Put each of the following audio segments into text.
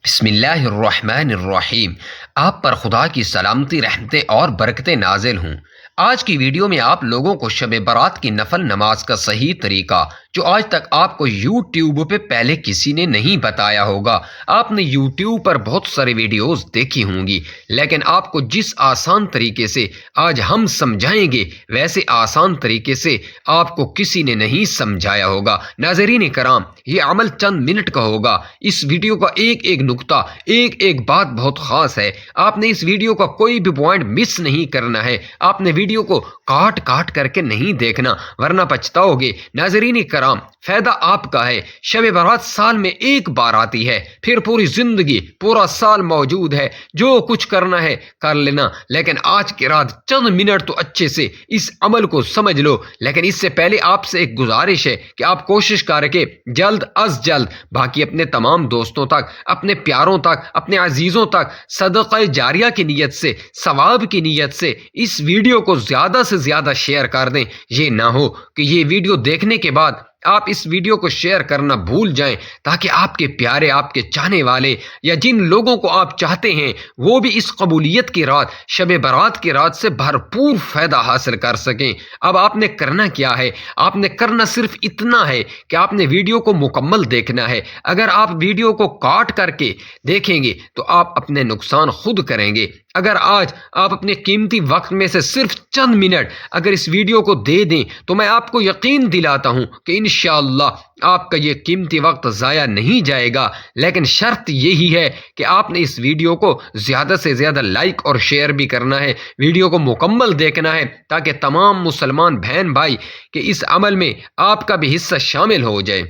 بسم اللہ الرحمن الرحیم۔ آپ پر خدا کی سلامتی، رحمتیں اور برکتیں نازل ہوں۔ آج کی ویڈیو میں آپ لوگوں کو شب برات کی نفل نماز کا صحیح طریقہ، جو آج تک آپ کو یوٹیوب پہ پہلے کسی نے نہیں بتایا ہوگا۔ آپ نے یوٹیوب پر بہت سارے ویڈیوز دیکھی ہوں گی، لیکن آپ کو جس آسان طریقے سے آج ہم سمجھائیں گے، ویسے آسان طریقے سے آپ کو کسی نے نہیں سمجھایا ہوگا۔ ناظرین کرام، یہ عمل چند منٹ کا ہوگا۔ اس ویڈیو کا ایک ایک نقطہ، ایک ایک بات بہت خاص ہے۔ آپ نے اس ویڈیو کا کوئی بھی پوائنٹ مس نہیں کرنا ہے۔ آپ نے ویڈیو کو کاٹ کاٹ کر کے نہیں دیکھنا، ورنہ پچھتاؤ گے۔ ناظرین کرام، فائدہ آپ کا ہے۔ شب برات سال میں ایک بار آتی ہے، پھر پوری زندگی، پورا سال موجود ہے۔ جو کچھ کرنا ہے کر لینا، لیکن آج کی رات چند منٹ تو اچھے سے اس عمل کو سمجھ لو۔ لیکن اس سے پہلے آپ سے ایک گزارش ہے کہ آپ کوشش کر کے جلد از جلد باقی اپنے تمام دوستوں تک، اپنے پیاروں تک، اپنے عزیزوں تک صدقہ جاریہ کی نیت سے، ثواب کی نیت سے اس ویڈیو کو زیادہ سے زیادہ شیئر کر دیں۔ یہ نہ ہو کہ یہ ویڈیو دیکھنے کے بعد آپ اس ویڈیو کو شیئر کرنا بھول جائیں، تاکہ آپ کے پیارے، آپ کے چاہنے والے، یا جن لوگوں کو آپ چاہتے ہیں، وہ بھی اس قبولیت کی رات، شب برات کی رات سے بھرپور فائدہ حاصل کر سکیں۔ اب آپ نے کرنا کیا ہے؟ آپ نے کرنا صرف اتنا ہے کہ آپ نے ویڈیو کو مکمل دیکھنا ہے۔ اگر آپ ویڈیو کو کاٹ کر کے دیکھیں گے تو آپ اپنے نقصان خود کریں گے۔ اگر آج آپ اپنے قیمتی وقت میں سے صرف چند منٹ اگر اس ویڈیو کو دے دیں تو میں آپ کو یقین دلاتا ہوں کہ انشاءاللہ آپ کا یہ قیمتی وقت ضائع نہیں جائے گا۔ لیکن شرط یہی ہے کہ آپ نے اس ویڈیو کو زیادہ سے زیادہ لائک اور شیئر بھی کرنا ہے، ویڈیو کو مکمل دیکھنا ہے، تاکہ تمام مسلمان بہن بھائی کہ اس عمل میں آپ کا بھی حصہ شامل ہو جائے۔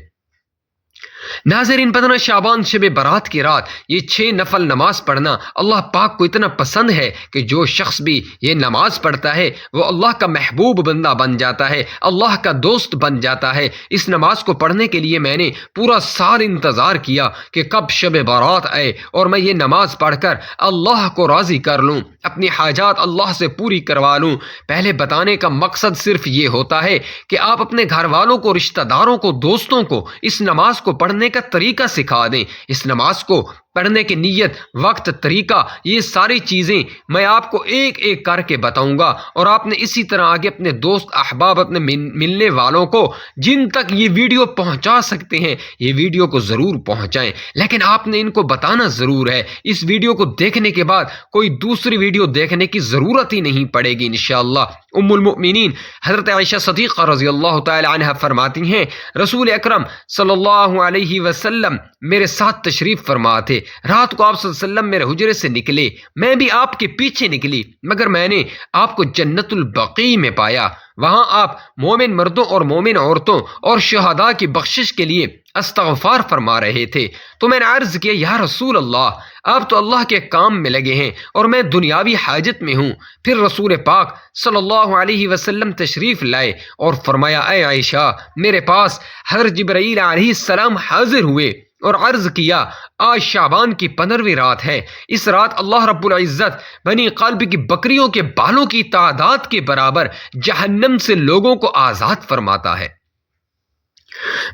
ناظرین، 15 شعبان شب برات کی رات یہ 6 نفل نماز پڑھنا اللہ پاک کو اتنا پسند ہے کہ جو شخص بھی یہ نماز پڑھتا ہے وہ اللہ کا محبوب بندہ بن جاتا ہے، اللہ کا دوست بن جاتا ہے۔ اس نماز کو پڑھنے کے لیے میں نے پورا سال انتظار کیا کہ کب شب برات آئے اور میں یہ نماز پڑھ کر اللہ کو راضی کر لوں، اپنی حاجات اللہ سے پوری کروا لوں۔ پہلے بتانے کا مقصد صرف یہ ہوتا ہے کہ آپ اپنے گھر والوں کو، رشتہ داروں کو، دوستوں کو اس نماز کو پڑھنے کا طریقہ سکھا دیں۔ اس نماز کو پڑھنے کی نیت، وقت، طریقہ، یہ ساری چیزیں میں آپ کو ایک ایک کر کے بتاؤں گا، اور آپ نے اسی طرح آگے اپنے دوست احباب، اپنے ملنے والوں کو جن تک یہ ویڈیو پہنچا سکتے ہیں یہ ویڈیو کو ضرور پہنچائیں۔ لیکن آپ نے ان کو بتانا ضرور ہے۔ اس ویڈیو کو دیکھنے کے بعد کوئی دوسری ویڈیو دیکھنے کی ضرورت ہی نہیں پڑے گی انشاءاللہ۔ ام المؤمنین حضرت عائشہ صدیقہ رضی اللہ تعالی عنہ فرماتی ہیں، رسول اکرم صلی اللہ علیہ وسلم میرے ساتھ تشریف فرما تھے۔ رات کو آپ صلی اللہ علیہ وسلم میرے حجرے سے نکلے، میں بھی آپ کے پیچھے نکلی، مگر میں نے آپ کو جنت البقیع میں پایا۔ وہاں آپ مومن مردوں اور مومن عورتوں اور شہداء کی بخشش کے لیے استغفار فرما رہے تھے۔ تو میں نے عرض کیا، یا رسول اللہ، آپ تو اللہ کے کام میں لگے ہیں اور میں دنیاوی حاجت میں ہوں۔ پھر رسول پاک صلی اللہ علیہ وسلم تشریف لائے اور فرمایا، اے عائشہ، میرے پاس حضرت جبرائیل علیہ السلام حاضر ہوئے اور عرض کیا، آج شعبان کی 15ویں رات ہے۔ اس رات اللہ رب العزت بنی قلب کی بکریوں کے بالوں کی تعداد کے برابر جہنم سے لوگوں کو آزاد فرماتا ہے،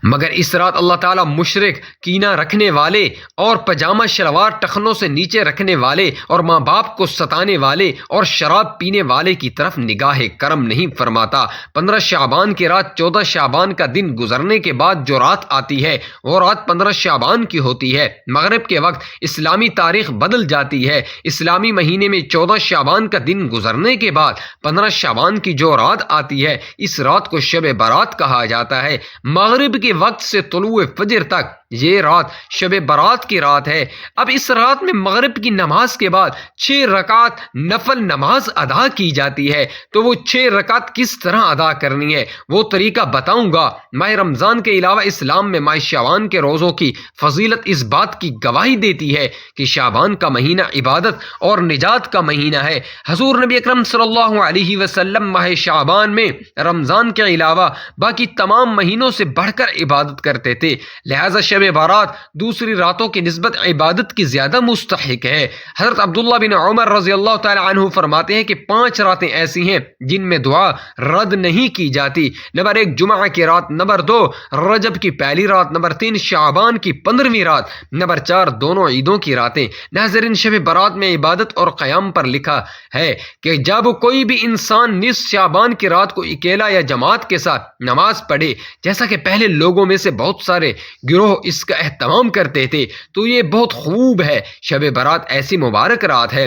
مگر اس رات اللہ تعالیٰ مشرک، کینہ رکھنے والے اور پجامہ شلوار ٹخنوں سے نیچے رکھنے والے اور ماں باپ کو ستانے والے اور شراب پینے والے کی طرف نگاہ کرم نہیں فرماتا۔ 15 شعبان کی رات 14 شعبان کا دن گزرنے کے بعد جو رات آتی ہے وہ رات 15 شعبان کی ہوتی ہے۔ مغرب کے وقت اسلامی تاریخ بدل جاتی ہے۔ اسلامی مہینے میں 14 شعبان کا دن گزرنے کے بعد 15 شعبان کی جو رات آتی ہے، اس رات کو شب برات کہا جاتا ہے۔ مغرب کے وقت سے طلوع فجر تک یہ رات شب برات کی رات ہے۔ اب اس رات میں مغرب کی نماز کے بعد 6 رکعت نفل نماز ادا کی جاتی ہے۔ تو وہ 6 رکعت کس طرح ادا کرنی ہے وہ طریقہ بتاؤں گا۔ ماہ رمضان کے علاوہ اسلام میں ماہ شعبان کے روزوں کی فضیلت اس بات کی گواہی دیتی ہے کہ شعبان کا مہینہ عبادت اور نجات کا مہینہ ہے۔ حضور نبی اکرم صلی اللہ علیہ وسلم ماہ شعبان میں رمضان کے علاوہ باقی تمام مہینوں سے بڑھ کر عبادت کرتے تھے، لہذا شب برات دوسری راتوں کی نسبت عبادت کی زیادہ مستحق ہے۔ حضرت عبداللہ بن عمر رضی اللہ تعالی عنہ فرماتے ہیں کہ 5 راتیں ایسی ہیں جن میں دعا رد نہیں کی جاتی۔ نمبر 1 جمعہ کی رات، نمبر 2 رجب کی پہلی رات، نمبر 3 شعبان کی 15ویں رات، نمبر 4 دونوں عیدوں کی راتیں۔ ناظرین، شب برات میں عبادت اور قیام پر لکھا ہے کہ جب کوئی بھی انسان نصف شعبان کی رات کو اکیلا یا جماعت کے ساتھ نماز پڑھے، جیسا کہ پہلے لوگوں میں سے بہت سارے گروہ اس کا اہتمام کرتے تھے، تو یہ بہت خوب ہے۔ شب برات ایسی مبارک رات ہے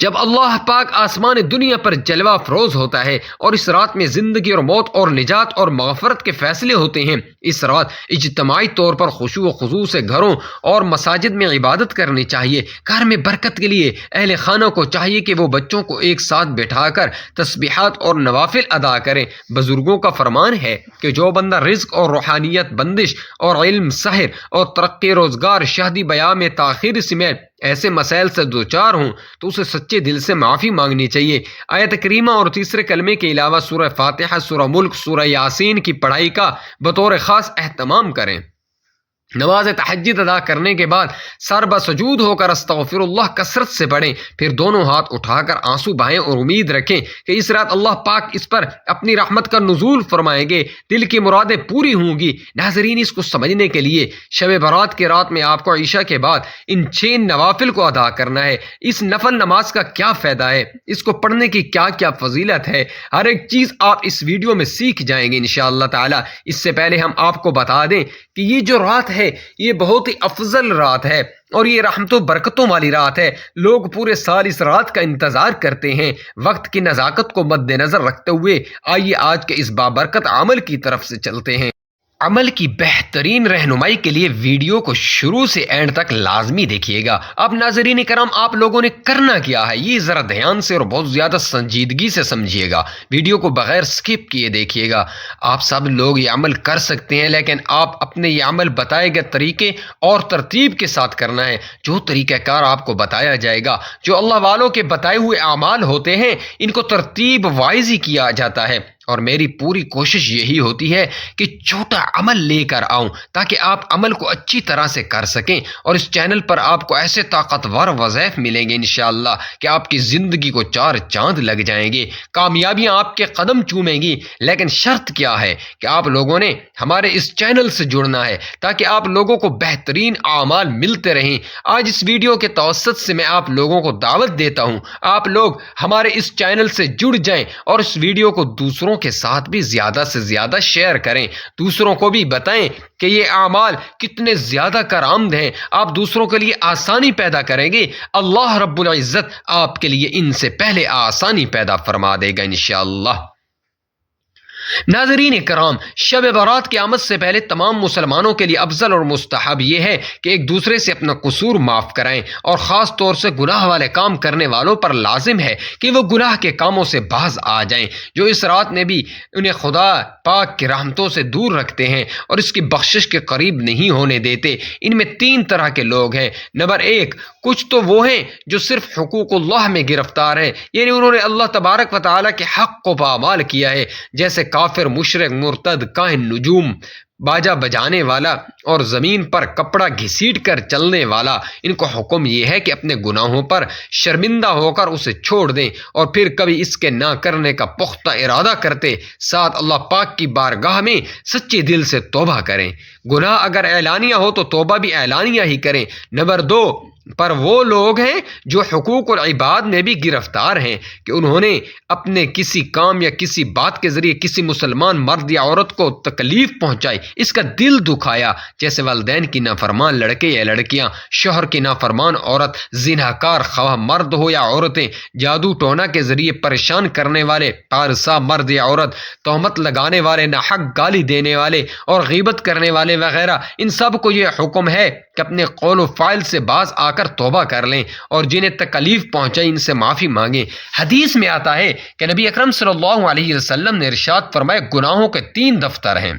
جب اللہ پاک آسمان دنیا پر جلوہ افروز ہوتا ہے، اور اس رات میں زندگی اور موت اور نجات اور مغفرت کے فیصلے ہوتے ہیں۔ اس رات اجتماعی طور پر خشوع و خضوع سے گھروں اور مساجد میں عبادت کرنی چاہیے۔ گھر میں برکت کے لیے اہل خانہ کو چاہیے کہ وہ بچوں کو ایک ساتھ بٹھا کر تسبیحات اور نوافل ادا کریں۔ بزرگوں کا فرمان ہے کہ جو بندہ رزق اور روحانیت، بندش اور علم، سحر اور ترقی، روزگار، شادی بیاہ میں تاخیر سمیت ایسے مسائل سے دوچار ہوں تو اسے سچے دل سے معافی مانگنی چاہیے۔ آیت کریمہ اور تیسرے کلمے کے علاوہ سورہ فاتحہ، سورہ ملک، سورہ یاسین کی پڑھائی کا بطور خاص اہتمام کریں۔ نماز تہجد ادا کرنے کے بعد سر بسجود ہو کر استغفر اللہ کثرت سے پڑھیں، پھر دونوں ہاتھ اٹھا کر آنسو بہائیں اور امید رکھیں کہ اس رات اللہ پاک اس پر اپنی رحمت کا نزول فرمائیں گے، دل کی مرادیں پوری ہوں گی۔ ناظرین، اس کو سمجھنے کے لیے شب برات کی رات میں آپ کو عشاء کے بعد ان 6 نوافل کو ادا کرنا ہے۔ اس نفل نماز کا کیا فائدہ ہے، اس کو پڑھنے کی کیا کیا فضیلت ہے، ہر ایک چیز آپ اس ویڈیو میں سیکھ جائیں گے انشاءاللہ تعالی۔ اس سے پہلے ہم آپ کو بتا دیں کہ یہ جو رات ہے یہ بہت ہی افضل رات ہے اور یہ رحمتوں برکتوں والی رات ہے۔ لوگ پورے سال اس رات کا انتظار کرتے ہیں۔ وقت کی نزاکت کو مد نظر رکھتے ہوئے آئیے آج کے اس بابرکت عمل کی طرف سے چلتے ہیں۔ عمل کی بہترین رہنمائی کے لیے ویڈیو کو شروع سے اینڈ تک لازمی دیکھیے گا۔ اب ناظرین کرام، آپ لوگوں نے کرنا کیا ہے یہ ذرا دھیان سے اور بہت زیادہ سنجیدگی سے سمجھیے گا، ویڈیو کو بغیر سکپ کیے دیکھیے گا۔ آپ سب لوگ یہ عمل کر سکتے ہیں، لیکن آپ اپنے یہ عمل بتائے گئے طریقے اور ترتیب کے ساتھ کرنا ہے۔ جو طریقہ کار آپ کو بتایا جائے گا، جو اللہ والوں کے بتائے ہوئے اعمال ہوتے ہیں، ان کو ترتیب وائز ہی کیا جاتا ہے، اور میری پوری کوشش یہی ہوتی ہے کہ چھوٹا عمل لے کر آؤں تاکہ آپ عمل کو اچھی طرح سے کر سکیں، اور اس چینل پر آپ کو ایسے طاقتور وظائف ملیں گے انشاءاللہ کہ آپ کی زندگی کو 4 چاند لگ جائیں گے، کامیابیاں آپ کے قدم چومیں گی۔ لیکن شرط کیا ہے کہ آپ لوگوں نے ہمارے اس چینل سے جڑنا ہے تاکہ آپ لوگوں کو بہترین اعمال ملتے رہیں۔ آج اس ویڈیو کے توسط سے میں آپ لوگوں کو دعوت دیتا ہوں، آپ لوگ ہمارے اس چینل سے جڑ جائیں اور اس ویڈیو کو دوسروں کے ساتھ بھی زیادہ سے زیادہ شیئر کریں، دوسروں کو بھی بتائیں کہ یہ اعمال کتنے زیادہ کارآمد ہیں۔ آپ دوسروں کے لیے آسانی پیدا کریں گے، اللہ رب العزت آپ کے لیے ان سے پہلے آسانی پیدا فرما دے گا انشاءاللہ۔ ناظرین کرام، شب برات کی آمد سے پہلے تمام مسلمانوں کے لیے افضل اور مستحب یہ ہے کہ ایک دوسرے سے اپنا قصور معاف کرائیں، اور خاص طور سے گناہ والے کام کرنے والوں پر لازم ہے کہ وہ گناہ کے کاموں سے باز آ جائیں جو اس رات میں بھی انہیں خدا پاک کی رحمتوں سے دور رکھتے ہیں اور اس کی بخشش کے قریب نہیں ہونے دیتے۔ ان میں 3 طرح کے لوگ ہیں۔ نمبر 1، کچھ تو وہ ہیں جو صرف حقوق اللہ میں گرفتار ہیں، یعنی انہوں نے اللہ تبارک و تعالیٰ کے حق کو پامال کیا ہے، جیسے کافر، مشرک، مرتد، کاہن، نجوم باجا بجانے والا اور زمین پر کپڑا گھسیٹ کر چلنے والا۔ ان کو حکم یہ ہے کہ اپنے گناہوں پر شرمندہ ہو کر اسے چھوڑ دیں اور پھر کبھی اس کے نہ کرنے کا پختہ ارادہ کرتے ساتھ اللہ پاک کی بارگاہ میں سچے دل سے توبہ کریں۔ گناہ اگر اعلانیہ ہو تو توبہ بھی اعلانیہ ہی کریں۔ نمبر 2 پر وہ لوگ ہیں جو حقوق العباد میں بھی گرفتار ہیں کہ انہوں نے اپنے کسی کام یا کسی بات کے ذریعے کسی مسلمان مرد یا عورت کو تکلیف پہنچائی، اس کا دل دکھایا، جیسے والدین کی نافرمان لڑکے یا لڑکیاں، شوہر کی نافرمان عورت، زناکار خواہ مرد ہو یا عورتیں، جادو ٹونا کے ذریعے پریشان کرنے والے پارسا مرد یا عورت، تہمت لگانے والے، ناحق گالی دینے والے اور غیبت کرنے والے وغیرہ۔ ان سب کو یہ حکم ہے کہ اپنے قول و فعل سے باز آ کر توبہ کر لیں اور جنہیں تکلیف پہنچائی ان سے معافی مانگیں۔ حدیث میں آتا ہے کہ نبی اکرم صلی اللہ علیہ وسلم نے ارشاد فرمایا، گناہوں کے 3 دفتر ہیں،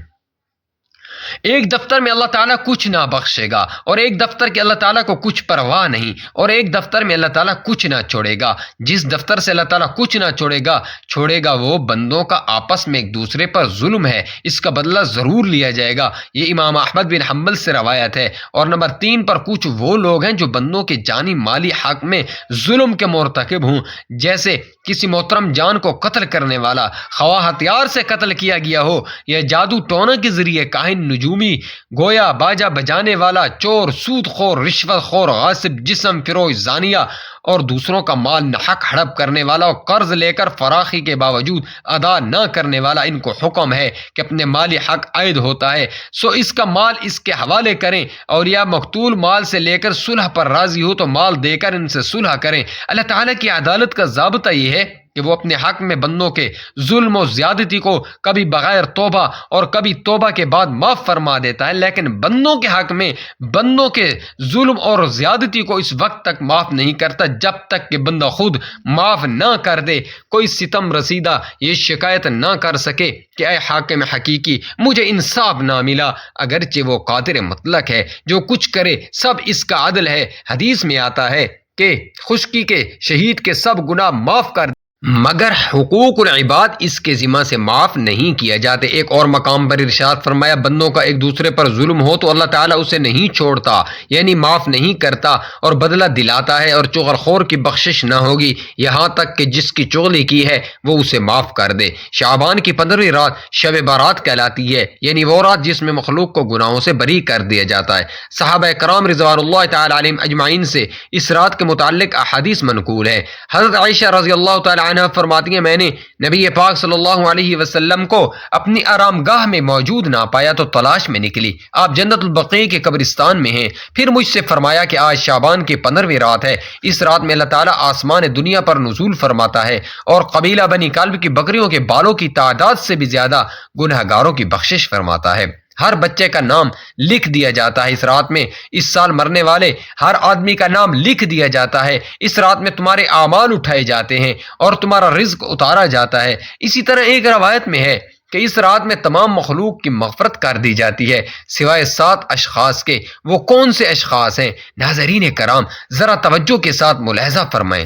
ایک دفتر میں اللہ تعالیٰ کچھ نہ بخشے گا، اور ایک دفتر کے اللہ تعالیٰ کو کچھ پرواہ نہیں، اور ایک دفتر میں اللہ تعالیٰ کچھ نہ چھوڑے گا۔ جس دفتر سے اللہ تعالیٰ کچھ نہ چھوڑے گا وہ بندوں کا آپس میں ایک دوسرے پر ظلم ہے، اس کا بدلہ ضرور لیا جائے گا۔ یہ امام احمد بن حنبل سے روایت ہے۔ اور نمبر 3 پر کچھ وہ لوگ ہیں جو بندوں کے جانی مالی حق میں ظلم کے مرتکب ہوں، جیسے کسی محترم جان کو قتل کرنے والا، خواہ ہتھیار سے قتل کیا گیا ہو یا جادو ٹونا کے ذریعے، کاہن، نجومی، گویا، باجا بجانے والا، چور، سود خور، رشوت خور، غاصب، جسم فروش، زانیہ اور دوسروں کا مال ناحق ہڑپ کرنے والا، اور قرض لے کر فراخی کے باوجود ادا نہ کرنے والا، ان کو حکم ہے کہ اپنے مالی حق عائد ہوتا ہے سو اس کا مال اس کے حوالے کریں، اور یا مقتول مال سے لے کر صلح پر راضی ہو تو مال دے کر ان سے صلح کریں۔ اللہ تعالیٰ کی عدالت کا ضابطہ یہ ہے کہ وہ اپنے حق میں بندوں کے ظلم و زیادتی کو کبھی بغیر توبہ اور کبھی توبہ کے بعد معاف فرما دیتا ہے، لیکن بندوں کے حق میں بندوں کے ظلم اور زیادتی کو اس وقت تک معاف نہیں کرتا جب تک کہ بندہ خود معاف نہ کر دے، کوئی ستم رسیدہ یہ شکایت نہ کر سکے کہ اے حاکم حقیقی مجھے انصاف نہ ملا، اگرچہ وہ قادر مطلق ہے، جو کچھ کرے سب اس کا عدل ہے۔ حدیث میں آتا ہے کہ خشکی کے شہید کے سب گناہ معاف کر مگر حقوق العباد اس کے ذمہ سے معاف نہیں کیا جاتے۔ ایک اور مقام پر ارشاد فرمایا بندوں کا ایک دوسرے پر ظلم ہو تو اللہ تعالیٰ اسے نہیں چھوڑتا، یعنی معاف نہیں کرتا اور بدلہ دلاتا ہے، اور چغل خور کی بخشش نہ ہوگی یہاں تک کہ جس کی چغلی کی ہے وہ اسے معاف کر دے۔ شعبان کی 15ویں رات شب بارات کہلاتی ہے، یعنی وہ رات جس میں مخلوق کو گناہوں سے بری کر دیا جاتا ہے۔ صحابہ کرام رضوان اللہ تعالیٰ علیہم اجمعین سے اس رات کے متعلق احادیث منقول ہے۔ حضرت عائشہ رضی اللہ تعالیٰ فرماتی ہیں میں نے نبی پاک صلی اللہ علیہ وسلم کو اپنی آرام گاہ میں موجود نہ پایا تو تلاش میں نکلی، آپ جنت البقیع کے قبرستان میں ہیں۔ پھر مجھ سے فرمایا کہ آج شعبان کی 15ویں رات ہے، اس رات میں اللہ تعالیٰ آسمان دنیا پر نزول فرماتا ہے اور قبیلہ بنی کلب کی بکریوں کے بالوں کی تعداد سے بھی زیادہ گنہگاروں کی بخشش فرماتا ہے۔ ہر بچے کا نام لکھ دیا جاتا ہے اس رات میں، اس سال مرنے والے ہر آدمی کا نام لکھ دیا جاتا ہے۔ اس رات میں تمہارے اعمال اٹھائے جاتے ہیں اور تمہارا رزق اتارا جاتا ہے۔ اسی طرح ایک روایت میں ہے کہ اس رات میں تمام مخلوق کی مغفرت کر دی جاتی ہے سوائے 7 اشخاص کے۔ وہ کون سے اشخاص ہیں؟ ناظرین کرام ذرا توجہ کے ساتھ ملاحظہ فرمائیں۔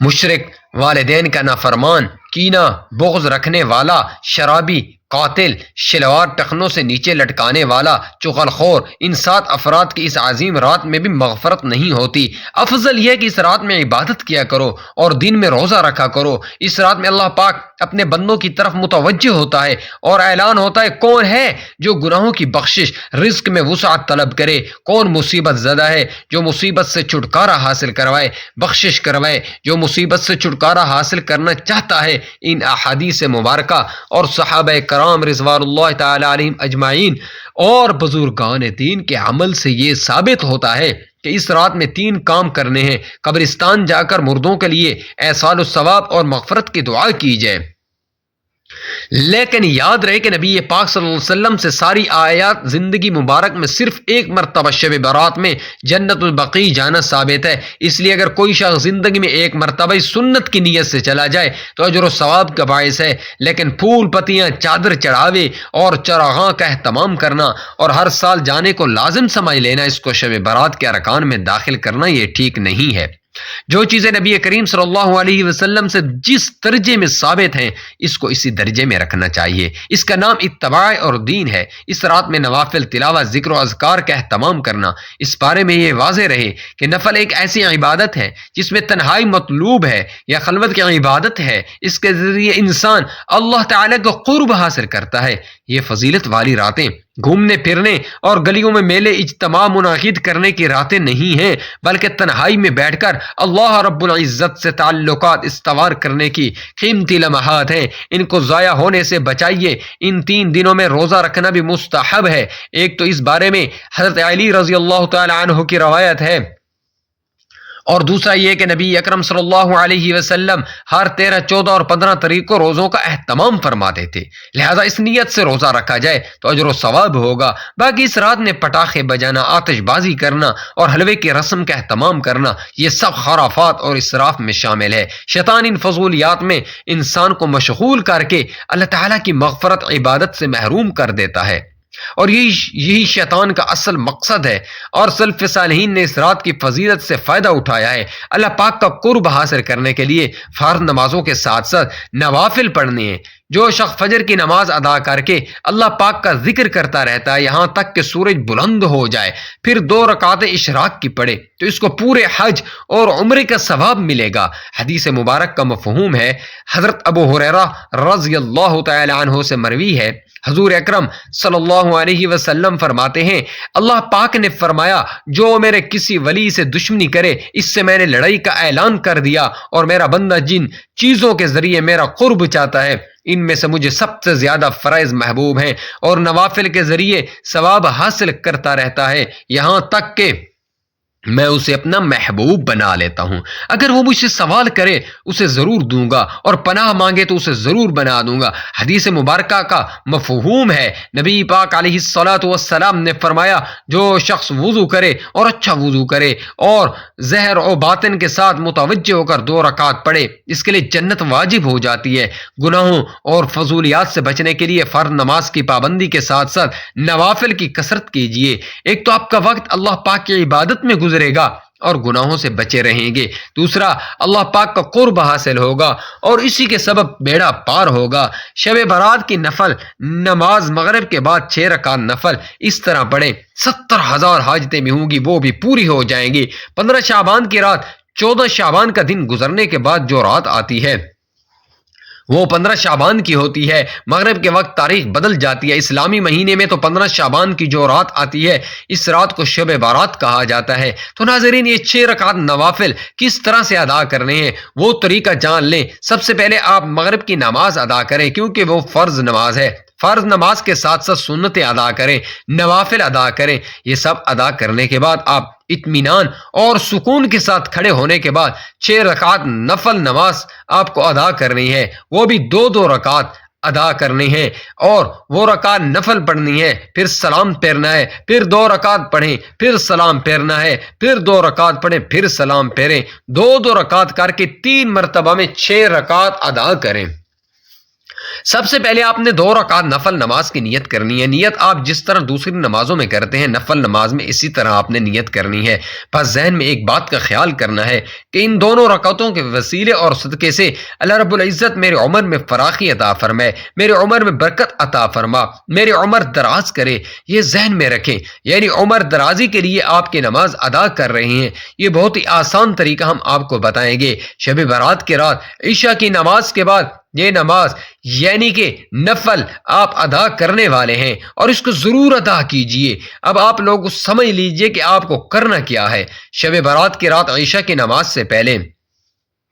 مشرک، والدین کا نافرمان، کینہ، بغض رکھنے والا، شرابی، قاتل، شلوار ٹخنوں سے نیچے لٹکانے والا، چغل خور، ان 7 افراد کی اس عظیم رات میں بھی مغفرت نہیں ہوتی۔ افضل یہ کہ اس رات میں عبادت کیا کرو اور دن میں روزہ رکھا کرو۔ اس رات میں اللہ پاک اپنے بندوں کی طرف متوجہ ہوتا ہے اور اعلان ہوتا ہے کون ہے جو گناہوں کی بخشش، رزق میں وسعت طلب کرے، کون مصیبت زدہ ہے جو مصیبت سے چھٹکارا حاصل کروائے، بخشش کروائے جو مصیبت سے چھٹکارا حاصل کرنا چاہتا ہے۔ ان احادیث مبارکہ اور صحابہ کرام رضوان اللہ تعالی علیہم اجمعین اور بزرگان دین کے عمل سے یہ ثابت ہوتا ہے کہ اس رات میں 3 کام کرنے ہیں۔ قبرستان جا کر مردوں کے لیے ایصال الثواب اور مغفرت کی دعا کی جائے، لیکن یاد رہے کہ نبی پاک صلی اللہ علیہ وسلم سے ساری آیات زندگی مبارک میں صرف ایک مرتبہ شب برات میں جنت البقیع جانا ثابت ہے۔ اس لیے اگر کوئی شخص زندگی میں ایک مرتبہ سنت کی نیت سے چلا جائے تو اجر و ثواب کا باعث ہے، لیکن پھول پتیاں، چادر چڑھاوے اور چراغاں کا اہتمام کرنا اور ہر سال جانے کو لازم سمجھ لینا، اس کو شب برات کے ارکان میں داخل کرنا یہ ٹھیک نہیں ہے۔ جو چیزیں نبی کریم صلی اللہ علیہ وسلم سے جس درجے میں ثابت ہیں اس کو اسی درجے میں رکھنا چاہیے۔ اس کا نام اتباع اور دین ہے۔ اس رات میں نوافل، تلاوت، ذکر و اذکار کا اہتمام کرنا، اس بارے میں یہ واضح رہے کہ نفل ایک ایسی عبادت ہے جس میں تنہائی مطلوب ہے یا خلوت کی عبادت ہے، اس کے ذریعے انسان اللہ تعالیٰ کو قرب حاصل کرتا ہے۔ یہ فضیلت والی راتیں گھومنے پھرنے اور گلیوں میں میلے اجتماع منعقد کرنے کی راتیں نہیں ہیں، بلکہ تنہائی میں بیٹھ کر اللہ رب العزت سے تعلقات استوار کرنے کی قیمتی لمحات ہیں۔ ان کو ضائع ہونے سے بچائیے۔ ان 3 دنوں میں روزہ رکھنا بھی مستحب ہے۔ ایک تو اس بارے میں حضرت علی رضی اللہ تعالی عنہ کی روایت ہے، اور دوسرا یہ کہ نبی اکرم صلی اللہ علیہ وسلم ہر 13، 14 اور 15 تاریخ کو روزوں کا اہتمام فرماتے تھے، لہذا اس نیت سے روزہ رکھا جائے تو اجر و ثواب ہوگا۔ باقی اس رات میں پٹاخے بجانا، آتش بازی کرنا اور حلوے کی رسم کا اہتمام کرنا یہ سب خرافات اور اسراف میں شامل ہے۔ شیطان ان فضولیات میں انسان کو مشغول کر کے اللہ تعالیٰ کی مغفرت عبادت سے محروم کر دیتا ہے۔ اور یہی شیطان کا اصل مقصد ہے، اور سلف صالحین نے اس رات کی فضیلت سے فائدہ اٹھایا ہے۔ اللہ پاک کا قرب حاصل کرنے کے لیے فرض نمازوں کے ساتھ ساتھ نوافل پڑھنے ہیں۔ جو شخص فجر کی نماز ادا کر کے اللہ پاک کا ذکر کرتا رہتا ہے یہاں تک کہ سورج بلند ہو جائے، پھر 2 رکعت اشراق کی پڑھے تو اس کو پورے حج اور عمرے کا ثواب ملے گا۔ حدیث مبارک کا مفہوم ہے، حضرت ابو ہریرہ رضی اللہ تعالی عنہ سے مروی ہے، حضور اکرم صلی اللہ علیہ وسلم فرماتے ہیں، اللہ پاک نے فرمایا، جو میرے کسی ولی سے دشمنی کرے اس سے میں نے لڑائی کا اعلان کر دیا، اور میرا بندہ جن چیزوں کے ذریعے میرا قرب چاہتا ہے ان میں سے مجھے سب سے زیادہ فرائض محبوب ہیں، اور نوافل کے ذریعے ثواب حاصل کرتا رہتا ہے یہاں تک کہ میں اسے اپنا محبوب بنا لیتا ہوں۔ اگر وہ مجھ سے سوال کرے اسے ضرور دوں گا، اور پناہ مانگے تو اسے ضرور بنا دوں گا۔ حدیث مبارکہ کا مفہوم ہے، نبی پاک علیہ الصلاۃ والسلام نے فرمایا، جو شخص وضو کرے اور اچھا وضو کرے اور ظاہر و باطن کے ساتھ متوجہ ہو کر 2 رکعت پڑھے اس کے لیے جنت واجب ہو جاتی ہے۔ گناہوں اور فضولیات سے بچنے کے لیے فرض نماز کی پابندی کے ساتھ ساتھ نوافل کی کثرت کیجیے۔ ایک تو آپ کا وقت اللہ پاک کی عبادت میں گزرے گا اور گناہوں سے بچے رہیں گے، دوسرا اللہ پاک کا قرب حاصل ہوگا اور اسی کے سبب بیڑا پار ہوگا۔ شب برات کی نفل نماز مغرب کے بعد 6 رکعت نفل اس طرح پڑھیں، 70,000 حاجتیں بھی ہوں گی وہ بھی پوری ہو جائیں گی۔ 15 شعبان کی رات 14 شعبان کا دن گزرنے کے بعد جو رات آتی ہے وہ 15 شعبان کی ہوتی ہے۔ مغرب کے وقت تاریخ بدل جاتی ہے، اسلامی مہینے میں تو 15 شعبان کی جو رات آتی ہے اس رات کو شب بارات کہا جاتا ہے۔ تو ناظرین، یہ 6 رکعت نوافل کس طرح سے ادا کرنے ہیں وہ طریقہ جان لیں۔ سب سے پہلے آپ مغرب کی نماز ادا کریں کیونکہ وہ فرض نماز ہے۔ فرض نماز کے ساتھ ساتھ سنتیں ادا کریں، نوافل ادا کریں۔ یہ سب ادا کرنے کے بعد آپ اطمینان اور سکون کے ساتھ کھڑے ہونے کے بعد 6 رکعت نفل نماز آپ کو ادا کرنی ہے، وہ بھی 2 رکعت ادا کرنی ہے، اور وہ رکعت نفل پڑھنی ہے، پھر سلام پھیرنا ہے، پھر 2 رکعت پڑھیں، پھر سلام پھیرنا ہے، پھر 2 رکعت پڑھیں، پھر سلام پھیریں، 2 رکعت کر کے 3 مرتبہ میں 6 رکعت ادا کریں۔ سب سے پہلے آپ نے 2 رکعت نفل نماز کی نیت کرنی ہے۔ نیت آپ جس طرح دوسری نمازوں میں کرتے ہیں نفل نماز میں اسی طرح آپ نے نیت کرنی ہے۔ بس ذہن میں ایک بات کا خیال کرنا ہے کہ ان دونوں رکعتوں کے وسیلے اور صدقے سے اللہ رب العزت میرے عمر میں فراخی عطا فرمائے، میرے عمر میں برکت عطا فرما، میرے عمر دراز کرے۔ یہ ذہن میں رکھیں، یعنی عمر درازی کے لیے آپ کی نماز ادا کر رہے ہیں۔ یہ بہت ہی آسان طریقہ ہم آپ کو بتائیں گے۔ شب برات کی رات عشاء کی نماز کے بعد یہ نماز یعنی کہ نفل آپ ادا کرنے والے ہیں اور اس کو ضرور ادا کیجئے۔ اب آپ لوگ سمجھ لیجئے کہ آپ کو کرنا کیا ہے۔ شب برات کی رات عشاء کی نماز سے پہلے،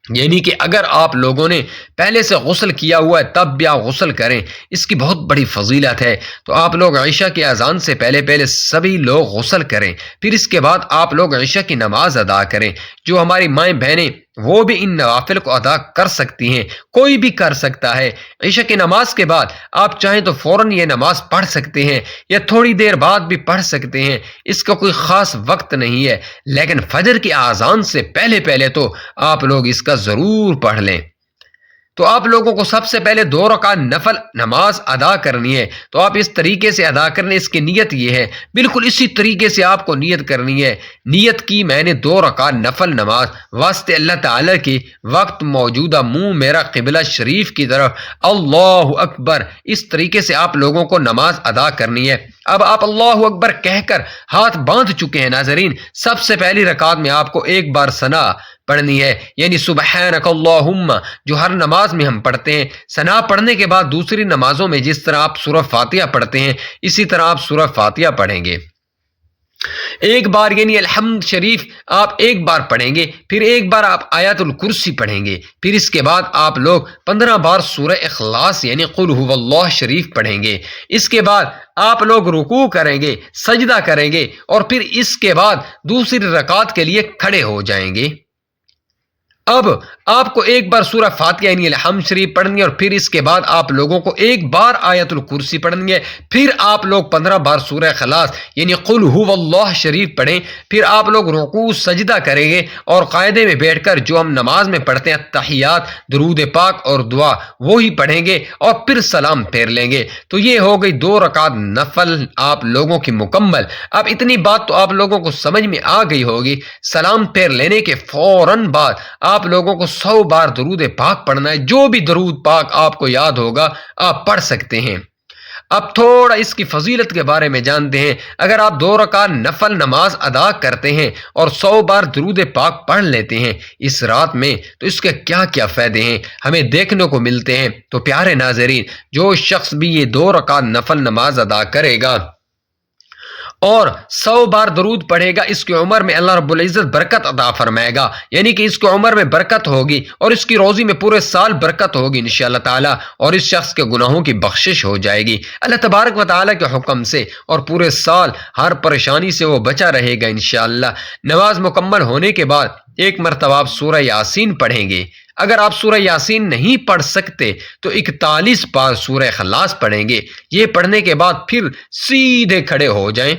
یعنی کہ اگر آپ لوگوں نے پہلے سے غسل کیا ہوا ہے تب بھی آپ غسل کریں، اس کی بہت بڑی فضیلت ہے۔ تو آپ لوگ عشاء کی اذان سے پہلے سبھی لوگ غسل کریں، پھر اس کے بعد آپ لوگ عشاء کی نماز ادا کریں۔ جو ہماری مائیں بہنیں وہ بھی ان نوافل کو ادا کر سکتی ہیں، کوئی بھی کر سکتا ہے۔ عشاء کی نماز کے بعد آپ چاہیں تو فوراً یہ نماز پڑھ سکتے ہیں یا تھوڑی دیر بعد بھی پڑھ سکتے ہیں، اس کا کوئی خاص وقت نہیں ہے، لیکن فجر کی اذان سے پہلے تو آپ لوگ اس کا ضرور پڑھ لیں۔ تو آپ لوگوں کو سب سے پہلے 2 رکعت نفل نماز ادا کرنی ہے، تو آپ اس طریقے سے ادا کرنے، اس کی نیت یہ ہے، بالکل اسی طریقے سے آپ کو نیت کرنی ہے۔ نیت کی میں نے 2 رکعت نفل نماز واسطے اللہ تعالیٰ کی، وقت موجودہ منہ میرا قبلہ شریف کی طرف، اللہ اکبر، اس طریقے سے آپ لوگوں کو نماز ادا کرنی ہے۔ اب آپ اللہ اکبر کہہ کر ہاتھ باندھ چکے ہیں ناظرین، سب سے پہلی رکعت میں آپ کو ایک بار ثنا پڑھنی ہے، یعنی سبحانک اللہم، جو ہر نماز میں ہم پڑھتے ہیں۔ ثنا پڑھنے کے بعد دوسری نمازوں میں جس طرح آپ سورہ فاتحہ پڑھتے ہیں اسی طرح آپ سورہ فاتحہ پڑھیں گے۔ ایک بار یعنی الحمد شریف آپ ایک بار پڑھیں گے، پھر ایک بار آپ آیت الکرسی پڑھیں گے، پھر اس کے بعد آپ لوگ 15 بار سورہ اخلاص یعنی قل هو اللہ شریف پڑھیں گے۔ اس کے بعد آپ لوگ رکوع کریں گے، سجدہ کریں گے، اور پھر اس کے بعد دوسری رکعت کے لیے کھڑے ہو جائیں گے۔ اب آپ کو ایک بار سورہ فاتحہ یعنی الحمد شریف پڑھنی ہے، اور پھر اس کے بعد آپ لوگوں کو ایک بار آیت الکرسی پڑھنی ہے، پھر آپ لوگ 15 بار سورہ اخلاص یعنی قل هو اللہ شریف پڑھیں، پھر آپ لوگ رکوع سجدہ کریں گے اور قاعدے میں بیٹھ کر جو ہم نماز میں پڑھتے ہیں تحیات، درود پاک اور دعا وہی پڑھیں گے اور پھر سلام پھیر لیں گے۔ تو یہ ہو گئی 2 رکعت نفل آپ لوگوں کی مکمل۔ اب اتنی بات تو آپ لوگوں کو سمجھ میں آ گئی ہوگی۔ سلام پھیر لینے کے فوراً بعد آپ لوگوں کو 100 بار درود پاک پڑھنا ہے، جو بھی درود پاک آپ کو یاد ہوگا آپ پڑھ سکتے ہیں۔ اب تھوڑا اس کی فضیلت کے بارے میں جانتے ہیں۔ اگر آپ 2 رکعت نفل نماز ادا کرتے ہیں اور 100 بار درود پاک پڑھ لیتے ہیں اس رات میں، تو اس کے کیا کیا فائدے ہیں ہمیں دیکھنے کو ملتے ہیں۔ تو پیارے ناظرین، جو شخص بھی یہ 2 رکعت نفل نماز ادا کرے گا اور 100 بار درود پڑھے گا، اس کی عمر میں اللہ رب العزت برکت عطا فرمائے گا، یعنی کہ اس کی عمر میں برکت ہوگی اور اس کی روزی میں پورے سال برکت ہوگی انشاءاللہ تعالی، اور اس شخص کے گناہوں کی بخشش ہو جائے گی اللہ تبارک و تعالی کے حکم سے، اور پورے سال ہر پریشانی سے وہ بچا رہے گا انشاءاللہ۔ نماز مکمل ہونے کے بعد ایک مرتبہ آپ سورہ یاسین پڑھیں گے۔ اگر آپ سورہ یاسین نہیں پڑھ سکتے تو 41 بار سورہ اخلاص پڑھیں گے۔ یہ پڑھنے کے بعد پھر سیدھے کھڑے ہو جائیں۔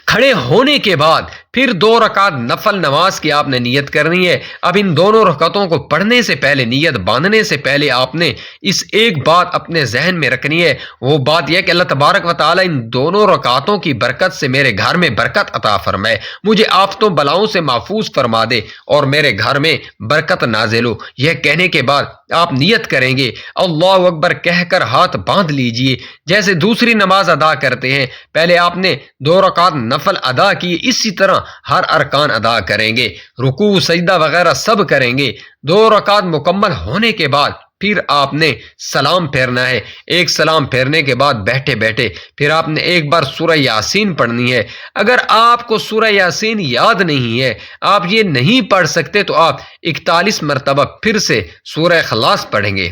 کھڑے ہونے کے بعد پھر 2 رکعت نفل نماز کی آپ نے نیت کرنی ہے۔ اب ان دونوں رکعتوں کو پڑھنے سے پہلے، نیت باندھنے سے پہلے آپ نے اس ایک بات اپنے ذہن میں رکھنی ہے، وہ بات یہ کہ اللہ تبارک و تعالی ان دونوں رکعتوں کی برکت سے میرے گھر میں برکت عطا فرمائے، مجھے آفتوں بلاؤں سے محفوظ فرما دے اور میرے گھر میں برکت نازل ہو۔ یہ کہنے کے بعد آپ نیت کریں گے، اللہ اکبر کہہ کر ہاتھ باندھ لیجئے جیسے دوسری نماز ادا کرتے ہیں۔ پہلے آپ نے 2 رکعت نفل ادا کیے، اسی طرح ہر ارکان ادا کریں گے، رکوع سجدہ وغیرہ سب کریں گے۔ 2 رکعت مکمل ہونے کے بعد پھر آپ نے سلام پھیرنا ہے۔ ایک سلام پھیرنے کے بعد بیٹھے بیٹھے پھر آپ نے ایک بار سورہ یاسین پڑھنی ہے۔ اگر آپ کو سورہ یاسین یاد نہیں ہے، آپ یہ نہیں پڑھ سکتے، تو آپ 41 مرتبہ پھر سے سورہ اخلاص پڑھیں گے۔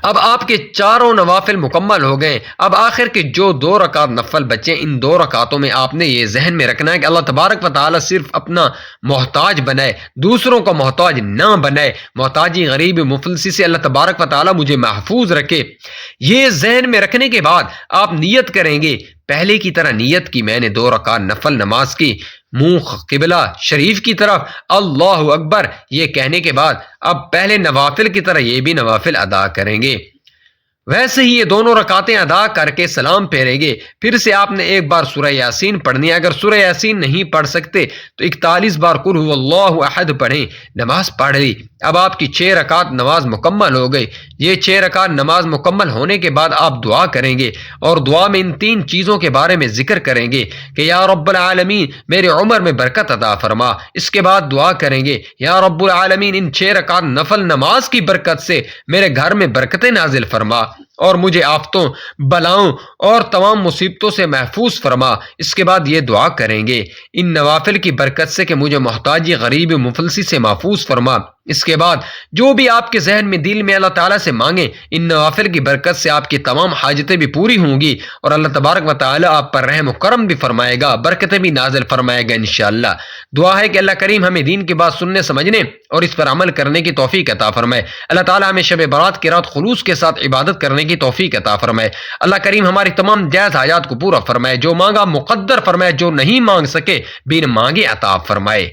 اب آپ کے چاروں نوافل مکمل ہو گئے۔ اب آخر کے جو 2 رکعت نفل بچے، ان 2 رکعتوں میں آپ نے یہ ذہن میں رکھنا ہے کہ اللہ تبارک و تعالی صرف اپنا محتاج بنائے، دوسروں کو محتاج نہ بنائے۔ محتاجی، غریبی، مفلسی سے اللہ تبارک و تعالی مجھے محفوظ رکھے۔ یہ ذہن میں رکھنے کے بعد آپ نیت کریں گے، پہلے کی طرح نیت کی میں نے 2 رکعت نفل نماز کی، منہ قبلہ شریف کی طرف، اللہ اکبر یہ کہنے کے بعد اب پہلے نوافل کی طرح یہ بھی نوافل ادا کریں گے۔ ویسے ہی یہ دونوں رکعتیں ادا کر کے سلام پھیریں گے۔ پھر سے آپ نے ایک بار سورہ یاسین پڑھنی ہے۔ اگر سورہ یاسین نہیں پڑھ سکتے تو 41 بار قل هو اللہ احد پڑھیں۔ نماز پڑھ لی۔ اب آپ کی 6 رکعت نماز مکمل ہو گئی۔ یہ 6 رکعت نماز مکمل ہونے کے بعد آپ دعا کریں گے، اور دعا میں ان 3 چیزوں کے بارے میں ذکر کریں گے کہ یا رب العالمین میرے عمر میں برکت عطا فرما۔ اس کے بعد دعا کریں گے یا رب العالمین ان 6 رکعت نفل نماز کی برکت سے میرے گھر میں برکتیں نازل فرما اور مجھے آفتوں، بلاؤں اور تمام مصیبتوں سے محفوظ فرما۔ اس کے بعد یہ دعا کریں گے ان نوافل کی برکت سے کہ مجھے محتاجی، غریبی، مفلسی سے محفوظ فرما۔ اس کے بعد جو بھی آپ کے ذہن میں، دل میں اللہ تعالیٰ سے مانگیں، ان نوافل کی برکت سے آپ کی تمام حاجتیں بھی پوری ہوں گی، اور اللہ تبارک و تعالیٰ آپ پر رحم و کرم بھی فرمائے گا، برکتیں بھی نازل فرمائے گا انشاءاللہ۔ دعا ہے کہ اللہ کریم ہمیں دین کی بات سننے، سمجھنے اور اس پر عمل کرنے کی توفیق عطا فرمائے۔ اللہ تعالیٰ ہمیں شب برات کی رات خلوص کے ساتھ عبادت کرنے کی توفیق عطا فرمائے۔ اللہ کریم ہماری تمام جائز حاجات کو پورا فرمائے، جو مانگا مقدر فرمائے، جو نہیں مانگ سکے بن مانگے عطا فرمائے۔